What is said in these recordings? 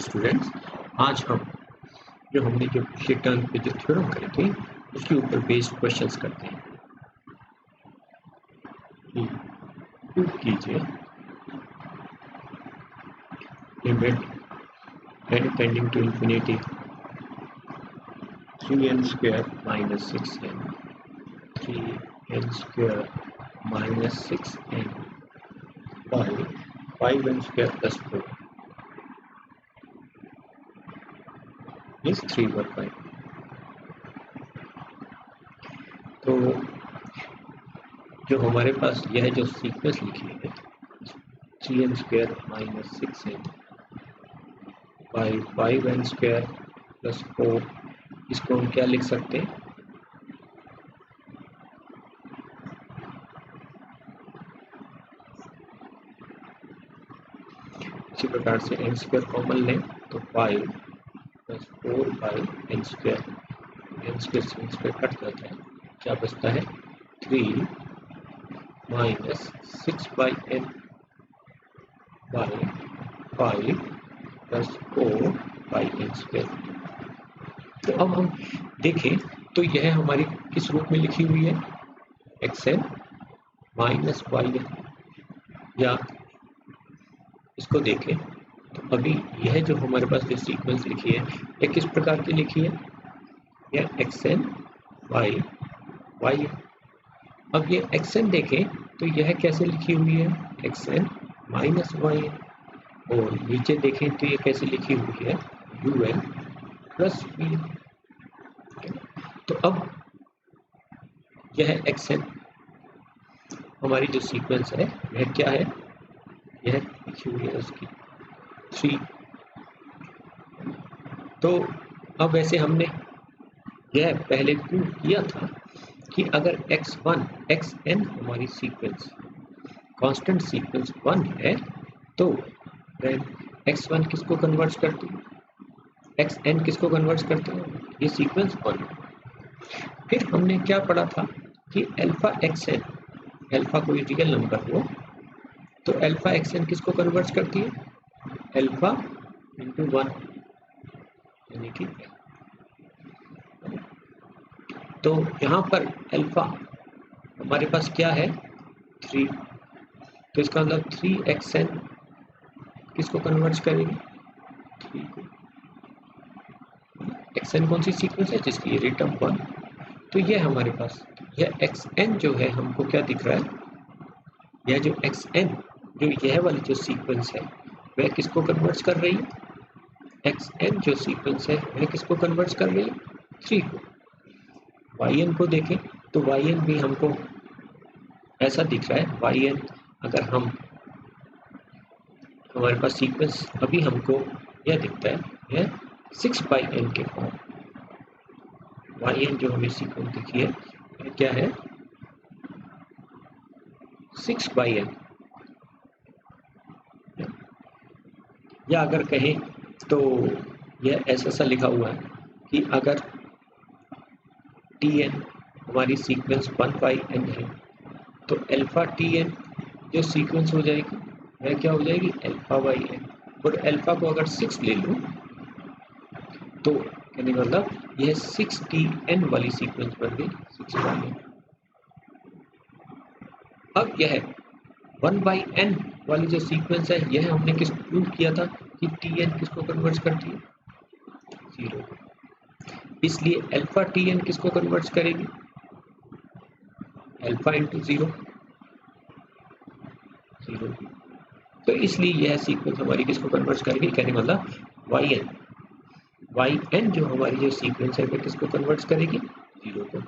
Students, आज हम जो हमने जो पिछले टर्म पे जो थ्योरम करे थे उसके ऊपर बेस्ड क्वेश्चंस करते हैं। प्रूव कीजिए limit n tending to infinity 3n square minus 6n 3n square minus 6n by 5n square plus 4 is 3/5। तो जो हमारे पास यह जो सीक्वेंस लिखी है 3n square minus 6n by 5n square plus 4, इसको हम क्या लिख सकते हैं? इसी प्रकार से n स्क्वायर कॉमन लें तो 5 प्लस 4 बाई n स्क्वायर से n स्क्वायर कट जाता है, क्या बचता है 3 minus 6 by n by 5 plus 4 by n square. तो अब हम देखें तो यह हमारी किस रूप में लिखी हुई है, xn माइनस yn, या इसको देखें तो अभी यह जो हमारे पास जो सीक्वेंस लिखी है यह किस प्रकार की लिखी है, यह xn बाई y। अब ये xn देखें तो यह कैसे लिखी हुई है, xn माइनस y, और नीचे देखें तो ये कैसे लिखी हुई है, un प्लस v। तो अब यह xn हमारी जो सीक्वेंस है वह क्या है, यह लिखी हुई है उसकी 3। तो अब वैसे हमने यह पहले प्रूव किया था कि अगर xn हमारी सीक्वेंस कांस्टेंट सीक्वेंस 1 है तो x1 किसको कन्वर्ट करती है, xn किसको कन्वर्ट करते हैं, ये सीक्वेंस 1। फिर हमने क्या पढ़ा था कि अल्फा xn, अल्फा कोई रियल नंबर हो तो अल्फा xn किसको कन्वर्ट करती है, अल्फा इंटू 1 यानी कि। तो यहाँ पर अल्फा हमारे पास क्या है 3, तो इसका मतलब 3xn किसको कन्वर्ट करेगी, 3 को। xn कौन सी सीक्वेंस है जिसकी रिटर्न 1, तो यह हमारे पास यह xn जो है हमको क्या दिख रहा है, यह जो xn जो यह वाली जो सीक्वेंस है वह किसको कन्वर्ट कर रही है, xn जो सीक्वेंस है वह किसको कन्वर्ट कर रही है, 3 को। yn को देखें तो yn भी हमको ऐसा दिख रहा है, yn अगर हम हमारे पास सीक्वेंस अभी हमको यह दिखता है, यह 6/n के फॉर्म। yn जो हमें सीक्वेंस दिखी है यह क्या है 6/n, या अगर कहें तो यह ऐसा सा लिखा हुआ है कि अगर tn हमारी सीक्वेंस 1/n है तो अल्फा tn जो सीक्वेंस हो जाएगी वह क्या हो जाएगी, अल्फा बाई n। और अल्फा को अगर 6 ले लूँ तो कहने का मतलब यह 6tn वाली सीक्वेंस बन गई 6/n। अब यह 1/n वाली जो सीक्वेंस है यह हमने किस प्रूव किया था कि tn किसको कन्वर्ट करती है, 0। इसलिए अल्फा tn किसको कन्वर्ट करेगी, अल्फा इंटू 0। तो इसलिए यह सीक्वेंस हमारी किसको कन्वर्ट करेगी, कहने का मतलब yn जो हमारी जो सीक्वेंस है वह किसको कन्वर्ट करेगी, 0 को।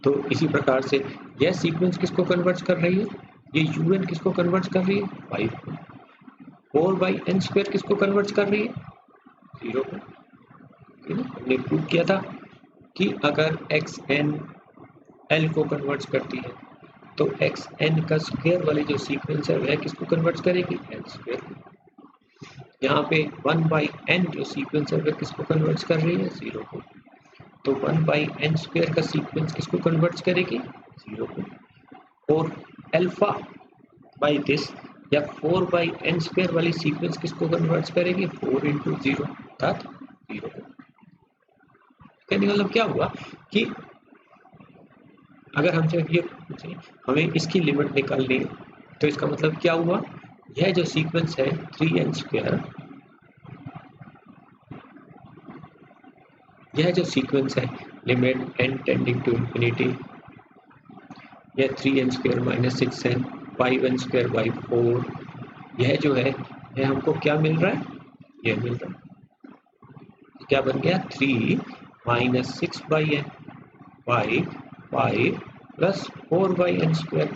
तो इसी प्रकार से यह सीक्वेंस किसको कन्वर्ट कर रही है, ये un किसको कन्वर्ट कर रही है, 5 को। 4/n स्क्वायर किसको कन्वर्ट कर रही है, 0 को। हमने प्रूव किया था कि अगर xn l को कन्वर्ट करती है तो xn का स्क्वायर वाली जो सीक्वेंस है वह किसको कन्वर्ट करेगी, n स्क्वायर को। यहाँ पे 1/n जो सीक्वेंस है वह किसको कन्वर्ट कर रही है, 0 को। तो 1/n स्क्वायर का सीक्वेंस किसको कन्वर्ट करेगी, 0 को। और अल्फा बाई दिस या 4/n² वाली सीक्वेंस किसको कन्वर्ट करेगी? 4 इंटू 0 अर्थात 0 को। कहने का मतलब क्या हुआ कि अगर हमसे ये पूछे हमें इसकी लिमिट निकालनी है तो इसका मतलब क्या हुआ, यह जो सीक्वेंस है 3n², यह जो सीक्वेंस है limit n tending to infinity, यह 3n² - 6n 5n²/4, यह जो है यह हमको क्या मिल रहा है, यह मिल रहा है क्या बन गया 3 - 6/n 5 प्लस 4/n²।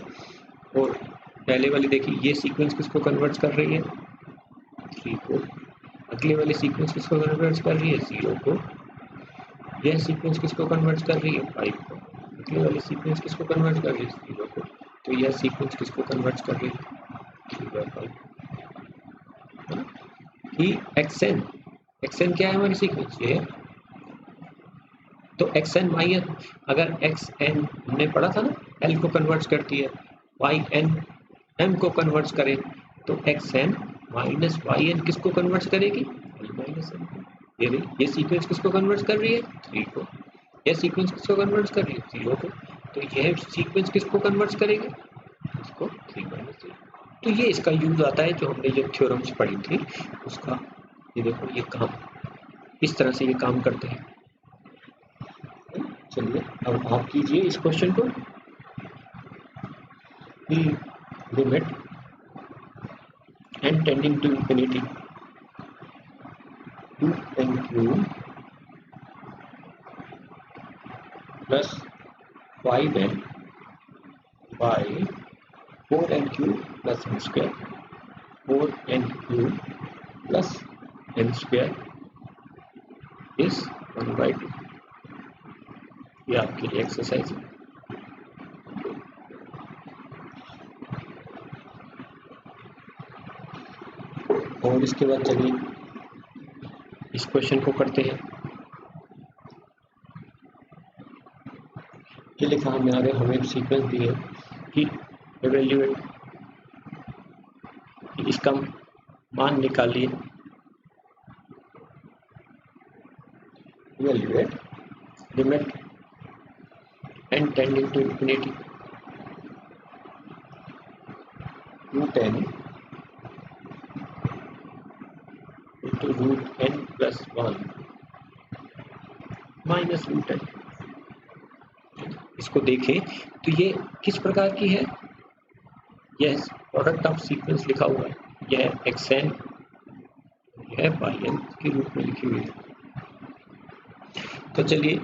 और पहले वाली देखिए ये सीक्वेंस किसको कन्वर्ट कर रही है, 3 को। अगले वाली सीक्वेंस किसको कन्वर्ट कर रही है, 0 को। यह सीक्वेंस किसको कन्वर्ट कर रही है, 5 को। अगले वाली सीक्वेंस किसको कन्वर्ट कर रही है, 0 को। तो यह सीक्वेंस किसको कन्वर्ट कर रही है, 3/5। कि xn क्या है हमारी सीक्वेंस, ये है। तो xn yn, अगर xn हमने पढ़ा था ना l को कन्वर्ट करती है, yn m को कन्वर्ट करें तो xn माइनस yn किसको कन्वर्ट करेगी, l माइनस m को। ये सीक्वेंस किसको कन्वर्ट कर रही है, 3 को। यह सीक्वेंस किसको कन्वर्ट कर रही है, 0 को। तो यह सीक्वेंस किसको कन्वर्ट करेगी, इसको 3 - 0। तो ये इसका यूज आता है जो हमने जो थ्योरम्स पढ़ी थी उसका। ये देखो ये काम इस तरह से ये काम करते हैं। चलिए अब आप कीजिए इस क्वेश्चन को, limit n tending to infinity 2n³ plus 5n by 4n³ plus n² 4n³ plus n² is 1/2। ये आपके लिए एक्सरसाइज है। और इसके बाद चलिए इस क्वेश्चन को करते हैं। ये लिखा हमने आगे, हमें एक सीक्वेंस दी है कि इवेल्युएट, इसका मान निकालिए। Evaluate limit n tending to infinity √n into √n plus 1 minus √n। इसको देखें तो ये किस प्रकार की है, यह प्रोडक्ट ऑफ सीक्वेंस लिखा हुआ है, यह xn यह yn के रूप में लिखी हुई है। तो चलिए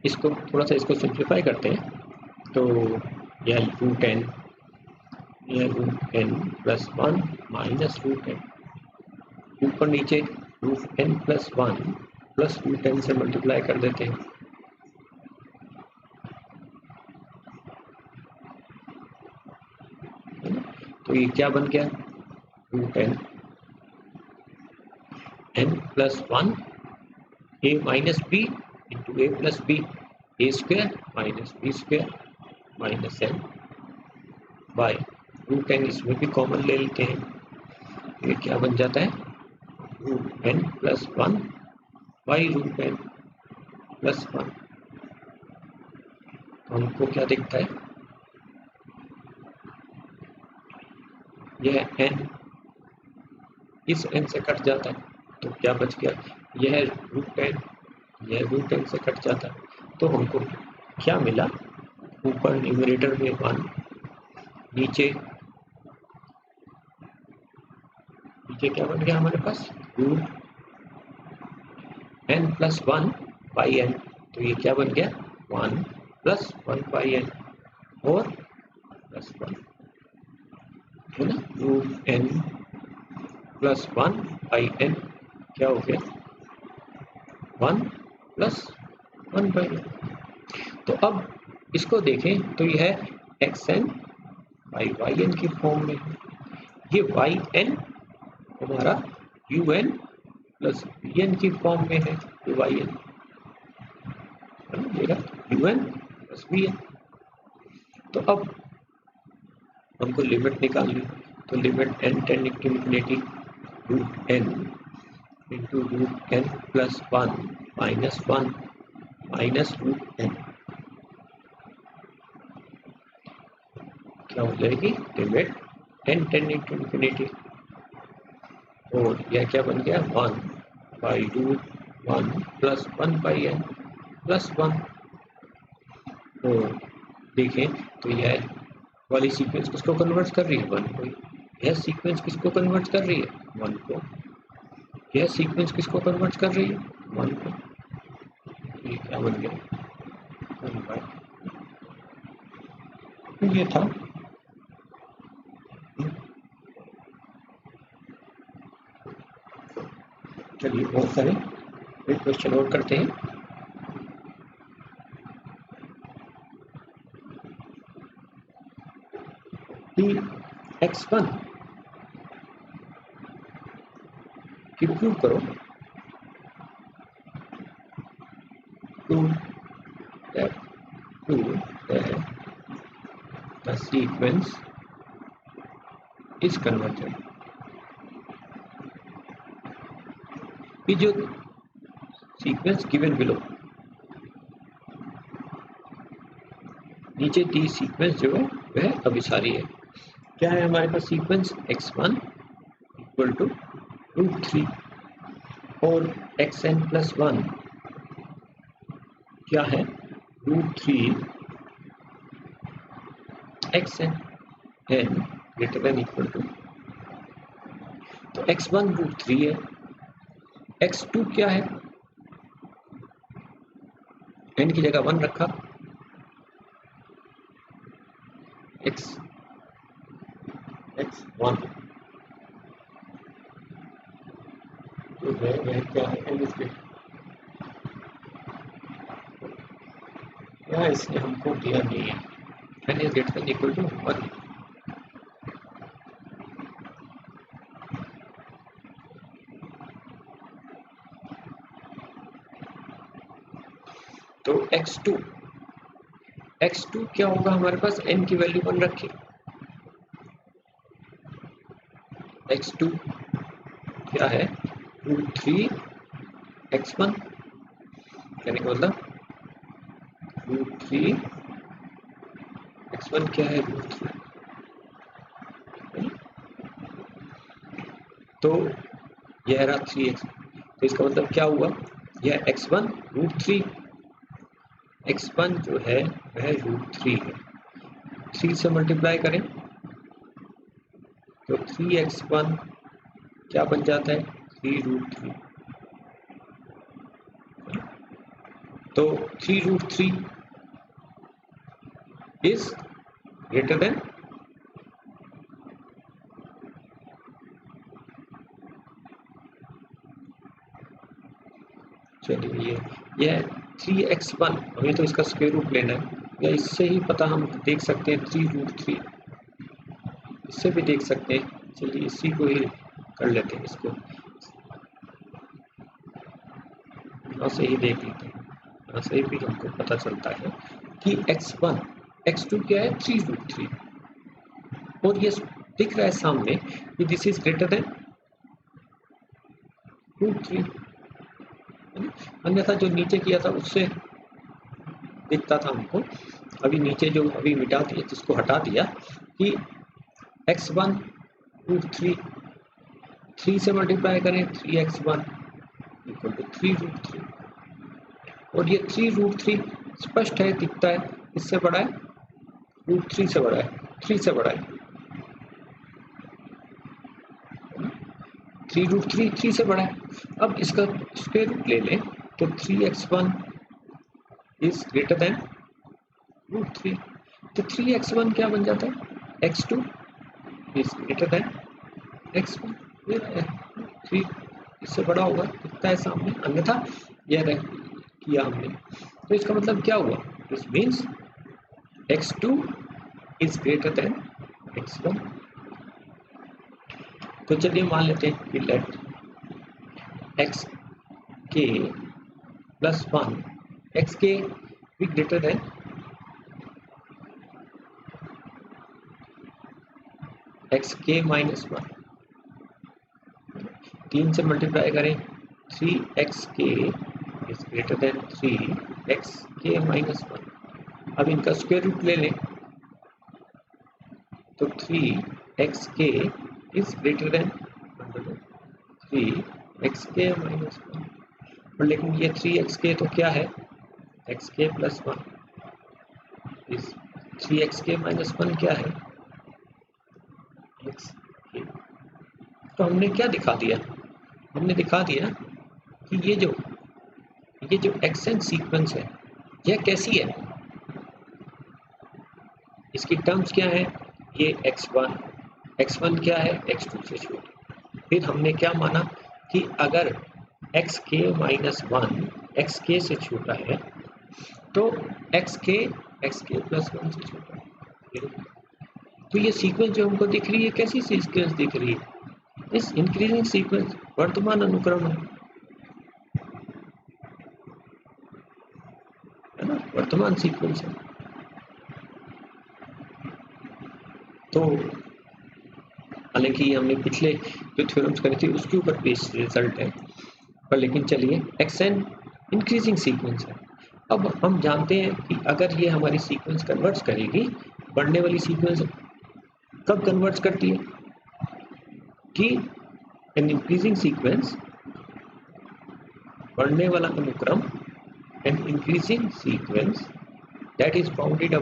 इसको थोड़ा सा इसको सिंप्लीफाई करते हैं। तो यह √n plus 1 माइनस √n, ऊपर नीचे √n plus 1 प्लस √n से मल्टीप्लाई कर देते हैं। तो ये क्या बन गया, √n n plus 1 a minus b into a plus b, a² minus b² minus n by √n, इसमें भी कॉमन ले लेते हैं। ये क्या बन जाता है, √n plus 1 by √n plus 1। तो हमको क्या दिखता है, यह n इस n से कट जाता है तो क्या बच गया, यह √n यह √n से कट जाता है। तो हमको क्या मिला, ऊपर न्यूमरेटर में 1, नीचे क्या बन गया हमारे पास, √n plus 1 बाई n। तो ये क्या बन गया, 1 plus 1 बाई n और प्लस 1 है ना, √n plus 1 बाई n क्या हो गया, 1 plus 1 बाई n। तो अब इसको देखें तो यह xn बाई yn की फॉर्म में है, ये yn हमारा un प्लस bn की फॉर्म में है, yn मेरा un प्लस bn। तो अब हमको लिमिट निकालनी, तो limit n tending to infinity root n into root n plus 1 minus 1 minus root n क्या हो जाएगी, limit n tending to infinity, और यह क्या बन गया 1 by root 1 plus 1 by n plus 1। और देखें तो यह वाली सीक्वेंस किसको कन्वर्ट कर रही है, 1 को। यह सीक्वेंस किसको कन्वर्ट कर रही है, 1 को। यह सीक्वेंस किसको कन्वर्ट कर रही है, 1 को। ये क्या बन गया, 1 बाई, ये था। चलिए और करें, एक क्वेश्चन और करते हैं। x1 की प्रूव करो, prove that the sequence is convergent। ये जो सीक्वेंस गिवन बिलो, नीचे दी सीक्वेंस जो है वह अभिसारी है। क्या है हमारे पास सीक्वेंस, x1 इक्वल टू √3 और xn प्लस 1 क्या है, √3 xn n greater than equal to, तो x1 √3 है, x2 क्या है, n की जगह 1 रखा, x1 जो है वह क्या है, n इसके यहाँ इसने हमको दिया नहीं है, n is greater than equal to 1। तो x2 क्या होगा हमारे पास, n की वैल्यू 1 रखी, x2 क्या है, √3 x1, कहने का मतलब √3 x1 क्या है, √3। तो यह रहा 3x, तो इसका मतलब क्या हुआ, यह x1 √3, x1 जो है वह √3 है, 3 से मल्टीप्लाई करें तो 3x1 क्या बन जाता है, 3√3। तो 3√3 इज ग्रेटर देन, चलिए यह 3x1 हमें तो इसका स्क्वायर रूट लेना है, या इससे ही पता हम देख सकते हैं 3√3, इससे भी देख सकते हैं। चलिए इसी को ही कर लेते हैं, इसको यहाँ से ही देख लेते हैं, यहाँ से भी हमको पता चलता है कि x1 x2 क्या है, 3√3, और ये दिख रहा है सामने कि दिस इज ग्रेटर देन √3। अन्यथा जो नीचे किया था उससे दिखता था हमको, अभी नीचे जो अभी मिटा दिया, जिसको हटा दिया कि x1 √3, 3 से मल्टीप्लाई करें 3x1 इक्वल टू 3√3, और ये 3√3 स्पष्ट है, दिखता है, इससे बड़ा है, √3 से बड़ा है, 3 से बड़ा है, 3√3 3 से बड़ा है। अब इसका स्क्वायर रूट ले लें तो 3x1 इज ग्रेटर देन √3, तो 3x1 क्या बन जाता है, x2 is greater then x1, ये 3 इससे बड़ा होगा, दिखता है सामने, अन्यथा यह किया हमने, तो इसका मतलब क्या हुआ, this means x2 is greater then x1। तो चलिए मान लेते हैं कि लेट xk प्लस 1 xk भी ग्रेटर देन एक्स के माइनस वन, 3 से मल्टीप्लाई करें 3xk is greater then 3xk minus one. अब इनका स्क्वायर रूट ले लें तो 3xk is greater then 3xk minus one. और लेकिन ये 3xk तो क्या है, xk प्लस वन, इस 3xk माइनस वन क्या है, xk। तो हमने क्या दिखा दिया, हमने दिखा दिया कि ये जो एक्सएन सीक्वेंस है यह कैसी है, इसकी टर्म्स क्या है, ये x1 क्या है, x2 से छोटी। फिर हमने क्या माना कि अगर xk माइनस वन xk से छोटा है तो xk प्लस वन से छोटा है। तो ये सीक्वेंस जो हमको दिख रही है कैसी सीक्वेंस दिख रही है, इस इंक्रीजिंग सीक्वेंस, वर्तमान अनुक्रम है ना, वर्तमान सीक्वेंस है। तो हालांकि हमने पिछले जो थ्योरम्स करी थी उसके ऊपर बेस्ड रिजल्ट है, पर लेकिन चलिए एक्सएन इंक्रीजिंग सीक्वेंस है। अब हम जानते हैं कि अगर ये हमारी सीक्वेंस कन्वर्ट्स करेगी, बढ़ने वाली सीक्वेंस कब कन्वर्ट्स करती है कि एन इंक्रीजिंग सीक्वेंस, बढ़ने वाला अनुक्रम, an increasing sequence that is bounded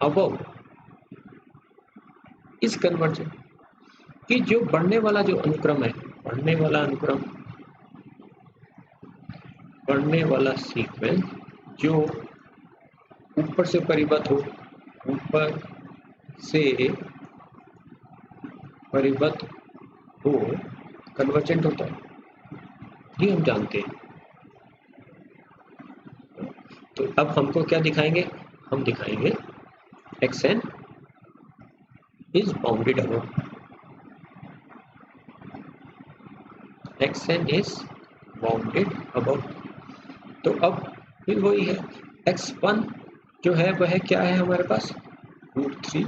above is convergent। कि जो बढ़ने वाला जो अनुक्रम है, बढ़ने वाला सीक्वेंस जो ऊपर से परिबद्ध हो, ऊपर से परिबद्ध हो, कन्वर्जेंट होता है, ये हम जानते हैं। तो अब हमको क्या दिखाएंगे, हम दिखाएंगे xn is bounded above, xn is bounded above। तो अब फिर वही है, x1 जो है वह क्या है हमारे पास, √3।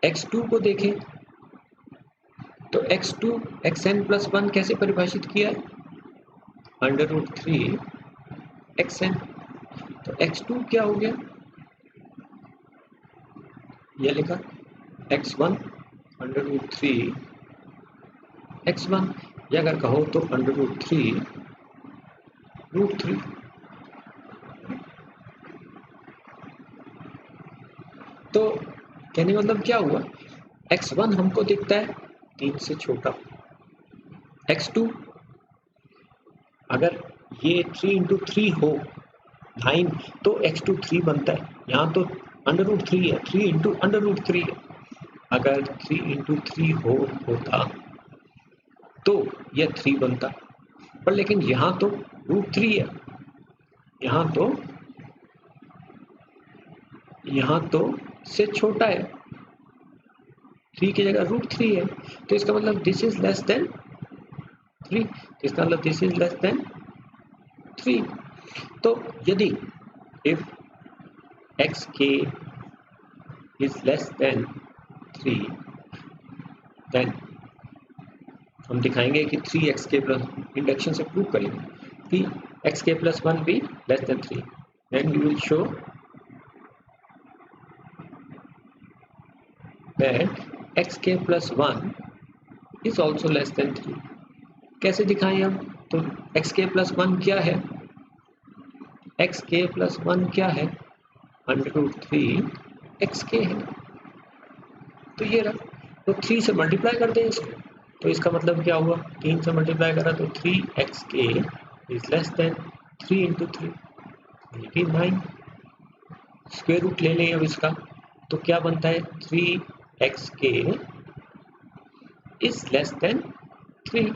x2 को देखें तो x2 xn प्लस वन कैसे परिभाषित किया है, √3 xn। तो x2 क्या हो गया, यह लिखा x1 √3 x1, या अगर कहो तो √3 √3। तो कहने मतलब क्या हुआ, x1 हमको दिखता है 3 से छोटा, x2 अगर ये 3 into 3 हो 9 तो x2 3 बनता है, यहाँ तो √3 है, 3 into √3 है। अगर 3 into 3 होता तो यह 3 बनता, पर लेकिन यहाँ तो √3 है, यहाँ तो से छोटा है, 3 की जगह √3 है। तो इसका मतलब दिस इज लेस देन 3, इसका मतलब दिस इज लेस देन 3। तो यदि if xk is less than 3 then हम दिखाएंगे कि 3xk प्लस, इंडक्शन से प्रूव करेंगे कि xk प्लस वन भी less than 3, then you will show that xk plus 1 is also less than 3। कैसे दिखाएं हम, तो xk plus 1 क्या है, xk plus 1 क्या है, √3 xk है। तो ये रहा, तो 3 से मल्टीप्लाई कर दें इसको, तो इसका मतलब क्या हुआ, 3 से मल्टीप्लाई करा तो 3xk is less than 3 into 3 यानी 9। स्क्वायर रूट ले लें अब इसका, तो क्या बनता है, 3xk is less than 3।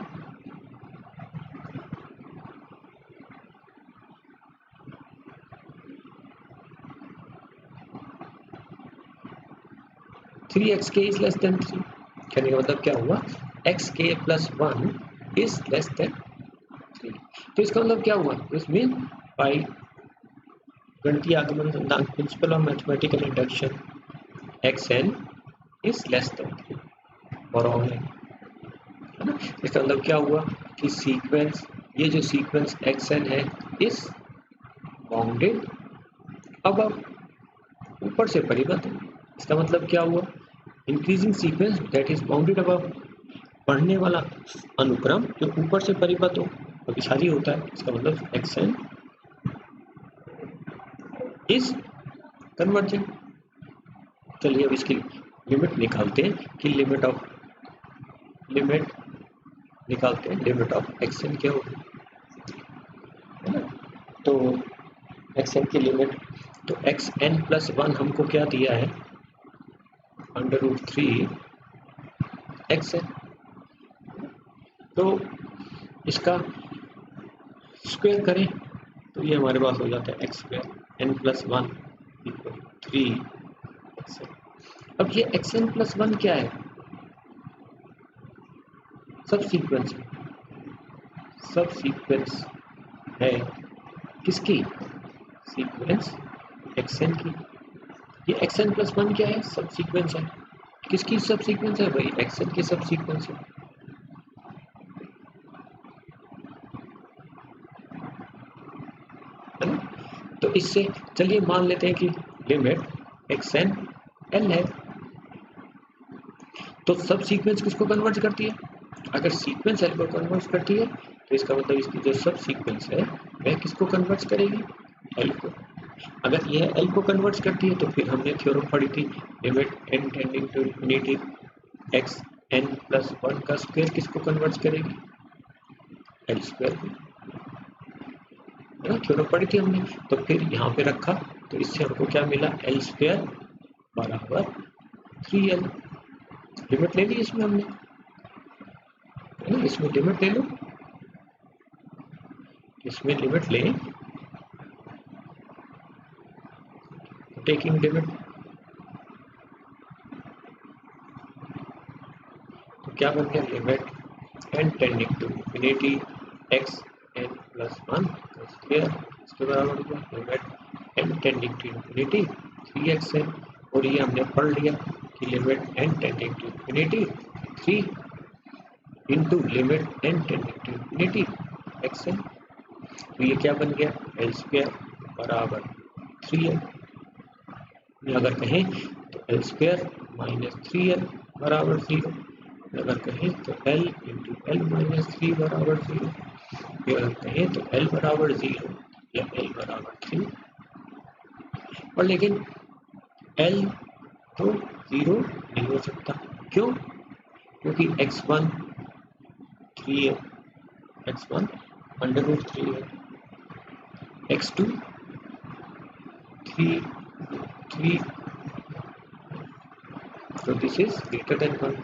Three x के इज लेस देन 3, कहने का मतलब क्या हुआ, xk plus 1 is less than 3। तो इसका मतलब क्या हुआ, दिस मीन by गणितीय आगमन सिद्धांत principle of mathematical induction xn is less than 3 for all n, है ना। इसका मतलब क्या हुआ कि सीक्वेंस, ये जो सीक्वेंस xn है इस बाउंडेड अबव, ऊपर से परिबद्ध है। इसका मतलब क्या हुआ, increasing sequence that is bounded above, बढ़ने वाला अनुक्रम जो ऊपर से परिबद्ध हो, अभिसारी होता है। इसका मतलब xn इज कन्वर्जेंट। चलिए अब इसकी लिमिट निकालते हैं कि लिमिट निकालते हैं, लिमिट ऑफ xn क्या होगी, है ना। तो xn की लिमिट, तो xn+1 हमको क्या दिया है, √3 xn। तो इसका स्क्वायर करें तो ये हमारे पास हो जाता है x² n+1 = 3 xn। अब ये xn+1 क्या है, सब सीक्वेंस है किसकी, सीक्वेंस xn की। ये xn+1 क्या है, सब सीक्वेंस है किसकी, सब सीक्वेंस है भाई, xn की सब सीक्वेंस है। तो इससे चलिए मान लेते हैं कि लिमिट xn l है। तो सब सीक्वेंस किसको कन्वर्ट करती है, अगर सीक्वेंस l को कन्वर्ट करती है तो इसका मतलब इसकी जो सब सीक्वेंस है वह किसको कन्वर्ट करेगी, l को। अगर यह l को कन्वर्ट करती है तो फिर हमने थ्योरम पढ़ी थी, limit n tending to infinity xn+1 का स्क्वायर किसको कन्वर्ट करेगी, l² को, है ना, थ्योरम पढ़ी थी हमने। तो फिर यहाँ पे रखा तो इससे हमको क्या मिला, l² = 3l। लिमिट ले ली इसमें हमने, इसमें लिमिट ले लो, इसमें लिमिट लें, टेकिंग लिमिट, तो क्या बन गया, limit n tending to infinity xn+1 का स्क्वायर, इसके बराबर हो गया limit n tending to infinity 3xn। और ये हमने पढ़ लिया कि limit n tending to infinity 3 into limit n tending to infinity xn। तो ये क्या बन गया, l² = 3l। अगर कहें तो l² - 3l = 0, अगर कहें तो l × l - 3 = 0, अगर कहें तो l = 0 या l = 3। और लेकिन l तो 0 नहीं हो सकता, क्यों, क्योंकि x1 3 है, x1 √3 है, x2 3, तो दिस इज ग्रेटर देन 1।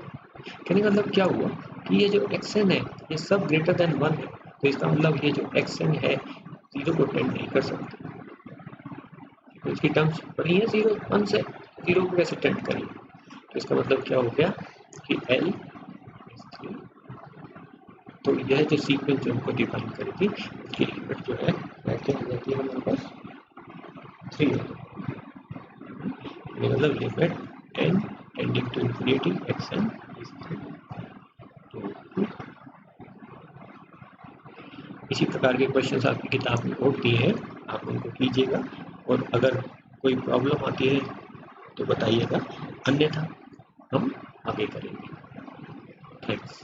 कहने का मतलब क्या हुआ कि ये जो xn है ये सब ग्रेटर देन 1 है, तो इसका मतलब ये जो xn है 0 को टेंड नहीं कर सकते। तो इसकी टर्म्स बड़ी है 0 1 से, 0 को कैसे टेंड करेंगे, तो इसका मतलब क्या हो गया कि l is 3। तो यह जो सीक्वेंस जो हमको डिफाइन करी थी उसकी लिमिट जो है क्या हो जाती है हमारे पास 3 है, मतलब limit n tending to infinity xn is 3। तो इसी प्रकार के क्वेश्चंस आपकी किताब में और दिए हैं, आप उनको कीजिएगा, और अगर कोई प्रॉब्लम आती है तो बताइएगा, अन्यथा हम आगे करेंगे। थैंक्स।